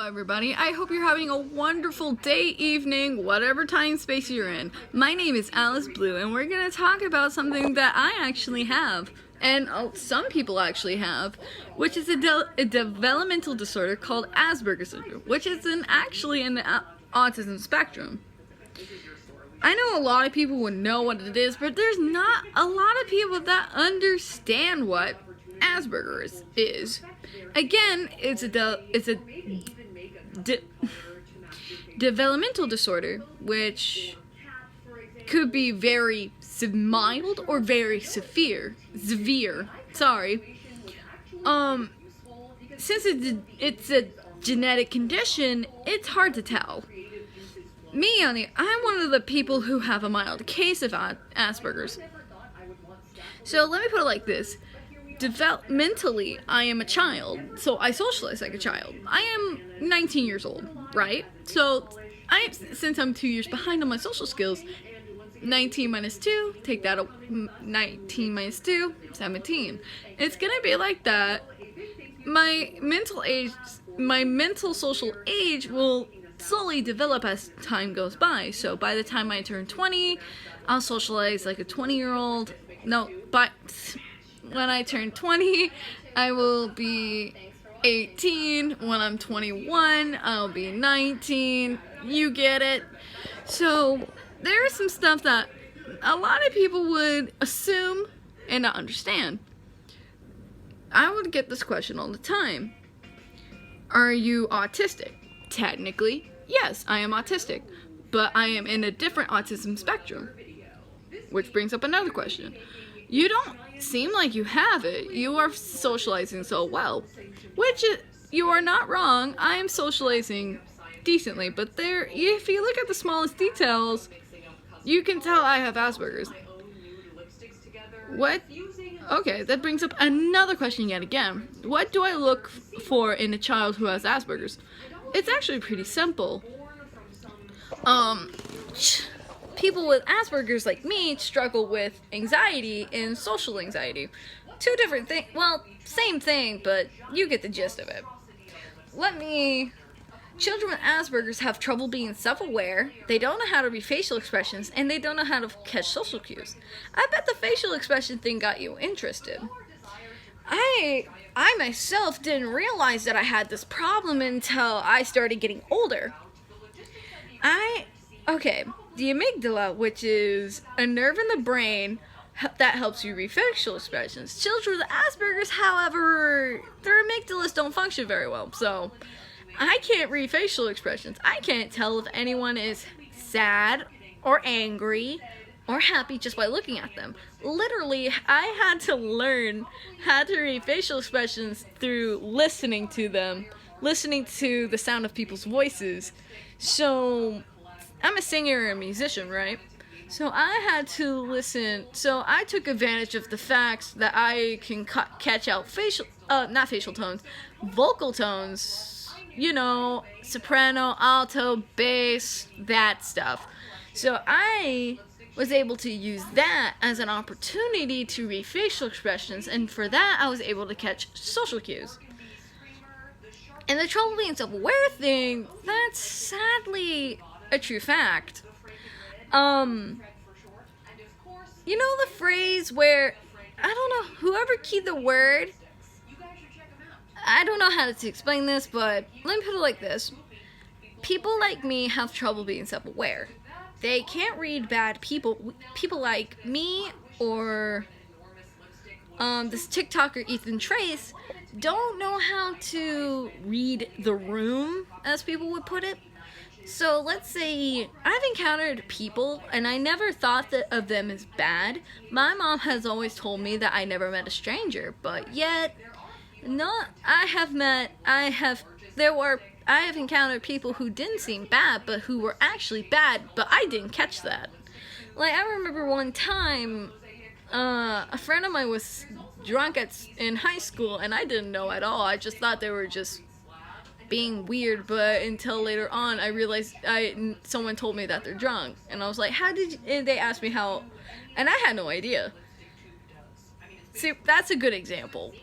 Everybody, I hope you're having a wonderful day, evening, whatever time space you're in. My name is Alice Blue, and we're going to talk about something that I actually have, and some people actually have, which is a developmental disorder called Asperger's syndrome, which is actually in the autism spectrum. I know a lot of people would know what it is, but there's not a lot of people that understand what Asperger's is. Again, it's a developmental disorder, which could be very mild or very severe. Sorry. Since it's a genetic condition, it's hard to tell. I'm one of the people who have a mild case of Asperger's. So let me put it like this. Developmentally, I am a child, so I socialize like a child. I am 19 years old, right? So, since I'm 2 years behind on my social skills, 19 minus 2, take that, 19 minus 2, 17. It's gonna be like that. My mental social age will slowly develop as time goes by. So by the time I turn 20, I'll socialize like a 20-year-old. No, but when I turn 20, I will be 18. When I'm 21, I'll be 19. You get it? So there's some stuff that a lot of people would assume and not understand. I would get this question all the time. Are you autistic? Technically, yes, I am autistic, but I am in a different autism spectrum. Which brings up another question. You don't seem like you have it. You are socializing so well. You are not wrong. I am socializing decently, but if you look at the smallest details, you can tell I have Asperger's. What? Okay, that brings up another question yet again. What do I look for in a child who has Asperger's? It's actually pretty simple. People with Asperger's like me struggle with anxiety and social anxiety. Two different things. Well, same thing, but you get the gist of it. Children with Asperger's have trouble being self-aware, they don't know how to read facial expressions, and they don't know how to catch social cues. I bet the facial expression thing got you interested. I myself didn't realize that I had this problem until I started getting older. The amygdala, which is a nerve in the brain that helps you read facial expressions. Children with Asperger's, however, their amygdalas don't function very well, so I can't read facial expressions. I can't tell if anyone is sad or angry or happy just by looking at them. Literally, I had to learn how to read facial expressions through listening to them, listening to the sound of people's voices. So I'm a singer and a musician, right? So I had to listen. So I took advantage of the fact that I can catch out vocal tones, soprano, alto, bass, that stuff. So I was able to use that as an opportunity to read facial expressions, and for that I was able to catch social cues. And the trouble being self-aware thing, that's sadly a true fact. The phrase where, I don't know, whoever keyed the word, I don't know how to explain this, but let me put it like this. People like me have trouble being self-aware. They can't read bad people. People like me or this TikToker Ethan Trace don't know how to read the room, as people would put it. So let's say I've encountered people and I never thought of them as bad. My mom has always told me that I never met a stranger, but yet I have encountered people who didn't seem bad, but who were actually bad, but I didn't catch that. Like, I remember one time, a friend of mine was drunk in high school, and I didn't know at all. I just thought they were just being weird, but until later on, I realized someone told me that they're drunk, and I was like, and they asked me how, and I had no idea. See, that's a good example.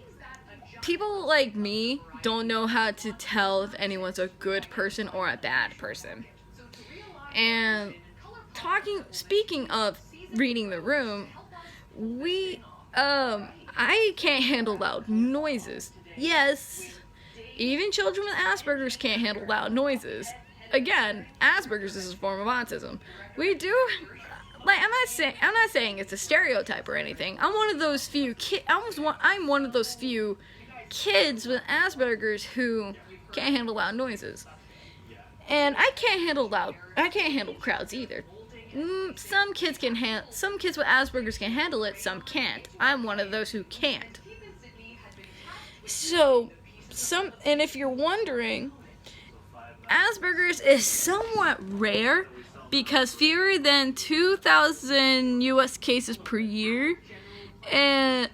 People like me don't know how to tell if anyone's a good person or a bad person. And speaking of reading the room, I can't handle loud noises. Yes, even children with Aspergers can't handle loud noises. Again, Aspergers is a form of autism. We do, like, I'm not saying it's a stereotype or anything. I'm one of those few I'm one of those few kids with Aspergers who can't handle loud noises. And I can't handle crowds either. Some kids with Aspergers can handle it, some can't. I'm one of those who can't. And if you're wondering, Asperger's is somewhat rare because fewer than 2,000 U.S. cases per year, and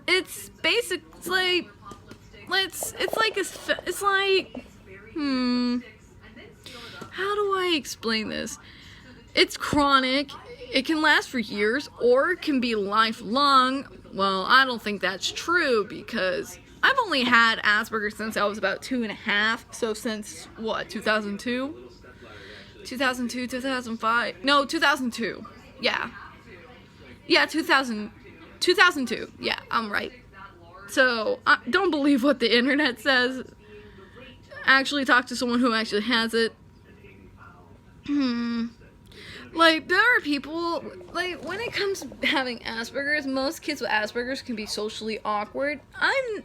it's basically how do I explain this? It's chronic. It can last for years, or it can be lifelong. Well, I don't think that's true because I've only had Asperger's since I was about 2.5. So since, 2002? 2002, 2005? No, 2002. Yeah. Yeah, 2002. Yeah, I'm right. So, don't believe what the internet says. Actually talk to someone who actually has it. Like, there are people, like, when it comes to having Asperger's, most kids with Asperger's can be socially awkward. I'm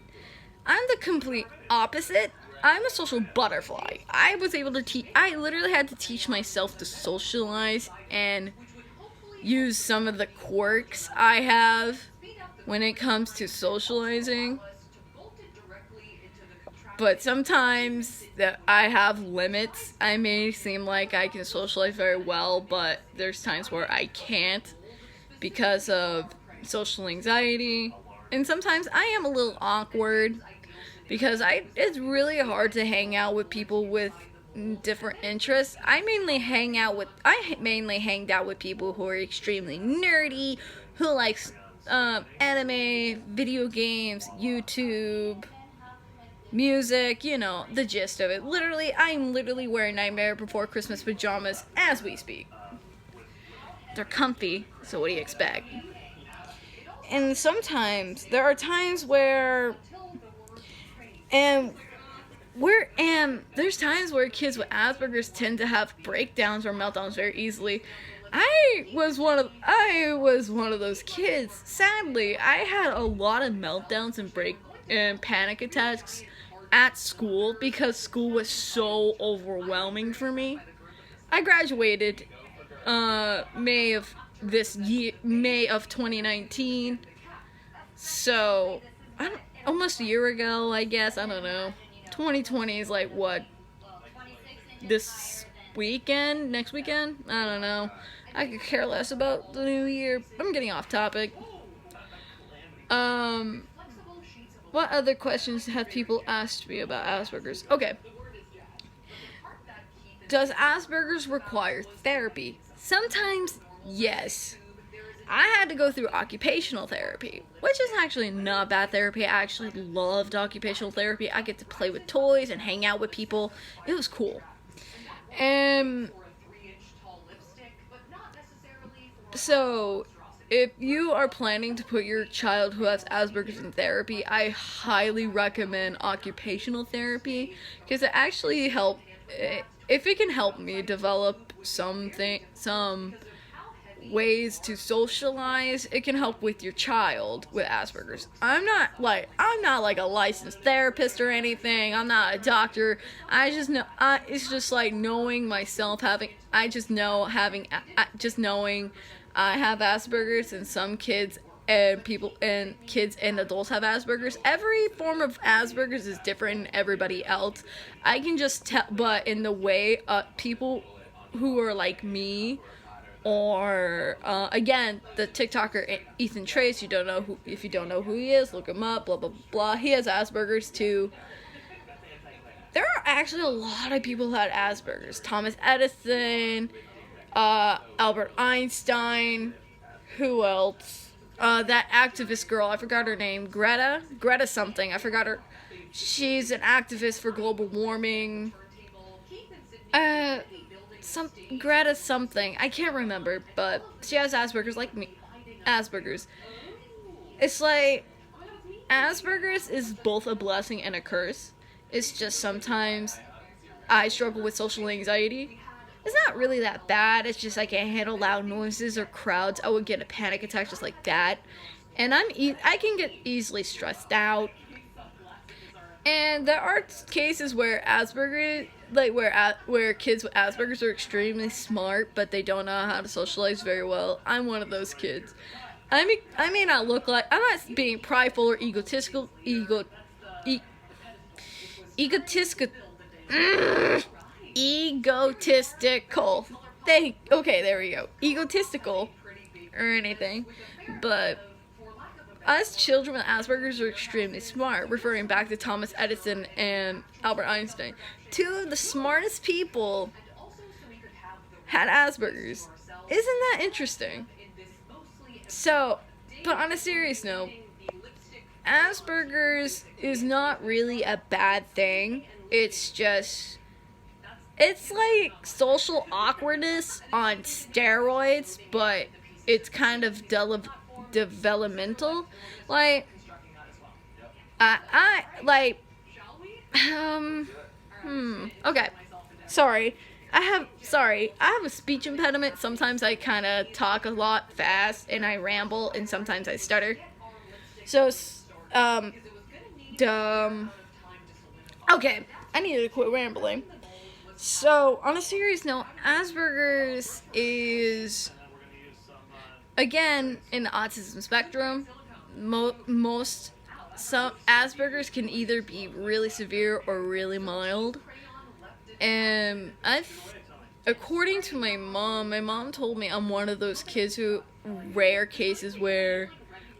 the complete opposite. I'm a social butterfly. I literally had to teach myself to socialize and use some of the quirks I have when it comes to socializing. But sometimes I have limits. I may seem like I can socialize very well, but there's times where I can't because of social anxiety. And sometimes I am a little awkward because it's really hard to hang out with people with different interests. I mainly hanged out with people who are extremely nerdy, who likes anime, video games, YouTube, music, the gist of it. I'm literally wearing Nightmare Before Christmas pajamas as we speak. They're comfy, so what do you expect? And sometimes, there are times where, there's times where kids with Asperger's tend to have breakdowns or meltdowns very easily. I was one of those kids. Sadly, I had a lot of meltdowns and panic attacks at school because school was so overwhelming for me. I graduated May of 2019. So, almost a year ago, I guess. I don't know. 2020 is like what? This weekend? Next weekend? I don't know. I could care less about the new year. I'm getting off topic. What other questions have people asked me about Asperger's? Okay. Does Asperger's require therapy? Sometimes, yes. I had to go through occupational therapy, which is actually not bad therapy. I actually loved occupational therapy. I get to play with toys and hang out with people. It was cool. So, if you are planning to put your child who has Asperger's in therapy, I highly recommend occupational therapy because it actually if it can help me develop some ways to socialize, it can help with your child with Asperger's. I'm not like a licensed therapist or anything. I'm not a doctor. I just know it's just like knowing myself knowing I have Asperger's, and some kids and kids and adults have Asperger's. Every form of Asperger's is different than everybody else. I can just tell, but in the way people who are like me, or again, the TikToker Ethan Trace, if you don't know who he is, look him up, blah blah blah. He has Asperger's too. There are actually a lot of people who had Asperger's. Thomas Edison, Albert Einstein, who else? That activist girl, I forgot her name, Greta something, I forgot her. She's an activist for global warming. Some Greta something. I can't remember, but she has Asperger's like me. Asperger's. It's like Asperger's is both a blessing and a curse. It's just sometimes I struggle with social anxiety. It's not really that bad. It's just I can't handle loud noises or crowds. I would get a panic attack just like that. And I can get easily stressed out. And there are cases where Asperger's, like where kids with Asperger's are extremely smart, but they don't know how to socialize very well. I'm one of those kids. I may not look like, I'm not being prideful or egotistical, egotistical. Okay, there we go. Egotistical or anything, but us children with Asperger's are extremely smart, referring back to Thomas Edison and Albert Einstein. Two of the smartest people had Asperger's. Isn't that interesting? So, but on a serious note, Asperger's is not really a bad thing. It's just, it's like social awkwardness on steroids, but it's kind of developmental. Like, okay. Sorry. I have a speech impediment. Sometimes I kind of talk a lot fast and I ramble, and sometimes I stutter. So, okay, I need to quit rambling. So, on a serious note, Asperger's is, again, in the autism spectrum. Some Asperger's can either be really severe or really mild. And according to my mom told me I'm one of those kids who, rare cases where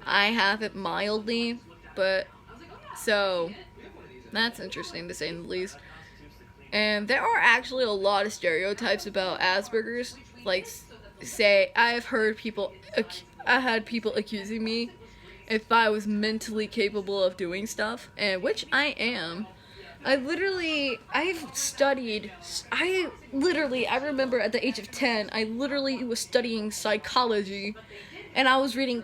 I have it mildly, but, so, that's interesting to say the least. And there are actually a lot of stereotypes about Asperger's, like, say, I had people accusing me if I was mentally capable of doing stuff, and which I am. I remember at the age of 10, I literally was studying psychology, and I was reading,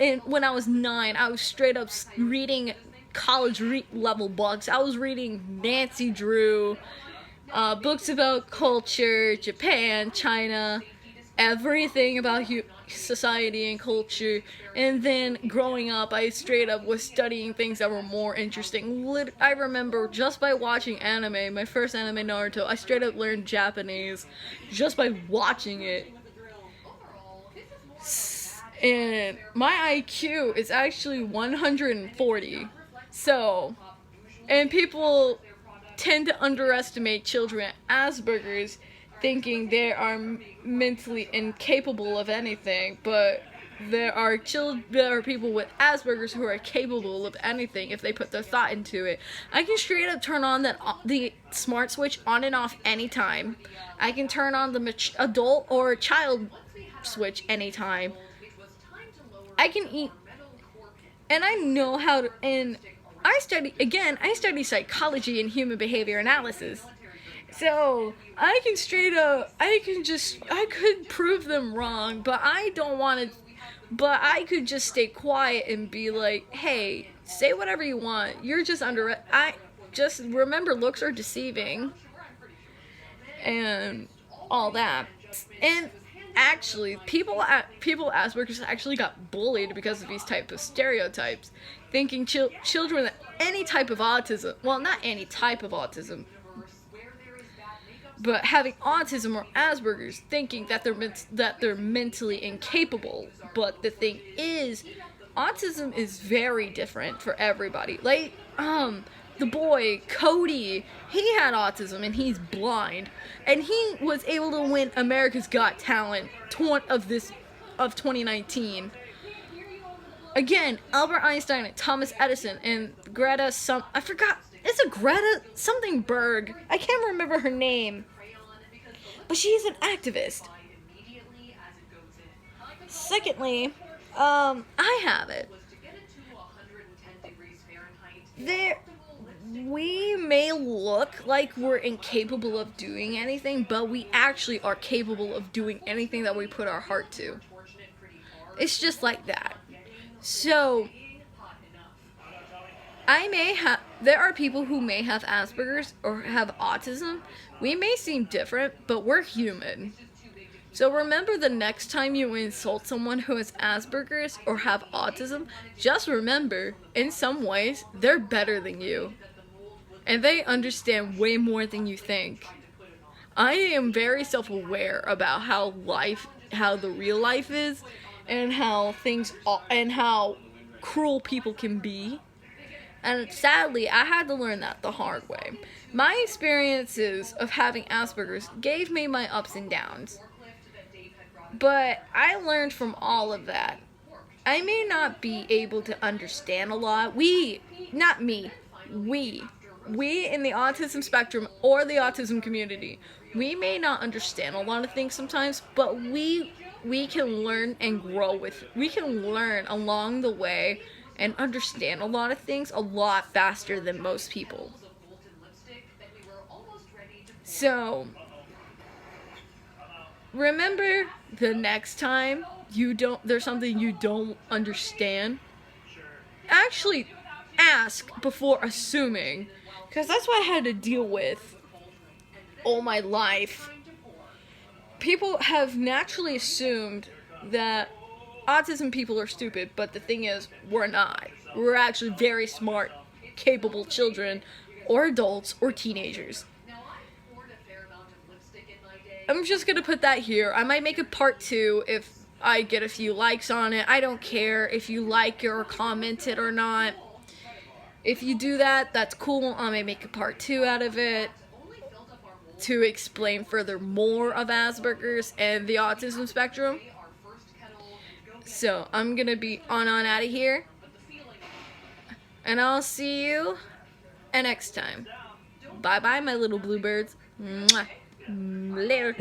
and when I was 9, I was straight up reading college level books. I was reading Nancy Drew, books about culture, Japan, China, everything about society and culture. And then growing up, I straight up was studying things that were more interesting. I remember just by watching anime, my first anime, Naruto, I straight up learned Japanese just by watching it. And my IQ is actually 140. So, and people tend to underestimate children with Asperger's, thinking they are mentally incapable of anything, but there are people with Asperger's who are capable of anything if they put their thought into it. I can straight up turn on the smart switch on and off anytime. I can turn on the adult or child switch anytime. I can eat, and I know how to, and I study psychology and human behavior analysis. So, I could prove them wrong, but I don't want to, but I could just stay quiet and be like, hey, say whatever you want, you're just just remember, looks are deceiving, and all that. And actually, people with Asperger's actually got bullied because of these type of stereotypes, thinking children with any type of autism, well, not any type of autism, but having autism or Asperger's, thinking that they're mentally incapable. But the thing is, autism is very different for everybody. Like, the boy Cody, he had autism and he's blind, and he was able to win America's Got Talent of 2019. Again, Albert Einstein and Thomas Edison and Greta it's a Greta something Berg. I can't remember her name. But she's an activist. Secondly, I have it. we may look like we're incapable of doing anything, but we actually are capable of doing anything that we put our heart to. It's just like that. So, there are people who may have Asperger's or have autism. We may seem different, but we're human. So remember, the next time you insult someone who has Asperger's or have autism, just remember, in some ways, they're better than you. And they understand way more than you think. I am very self-aware about how the real life is, and how cruel people can be. And sadly, I had to learn that the hard way. My experiences of having Asperger's gave me my ups and downs. But I learned from all of that. I may not be able to understand a lot. We in the autism spectrum or the autism community, we may not understand a lot of things sometimes, but we can learn and we can learn along the way and understand a lot of things a lot faster than most people. So, remember, the next time there's something you don't understand, actually ask before assuming, because that's what I had to deal with all my life. People have naturally assumed that autism people are stupid, but the thing is, we're not. We're actually very smart, capable children, or adults, or teenagers. I'm just gonna put that here. I might make a part 2 if I get a few likes on it. I don't care if you like it or comment it or not. If you do that, that's cool. I may make a part 2 out of it to explain further more of Asperger's and the autism spectrum. So, I'm gonna be on out of here. And I'll see you next time. Bye-bye, my little bluebirds. Mwah. Later.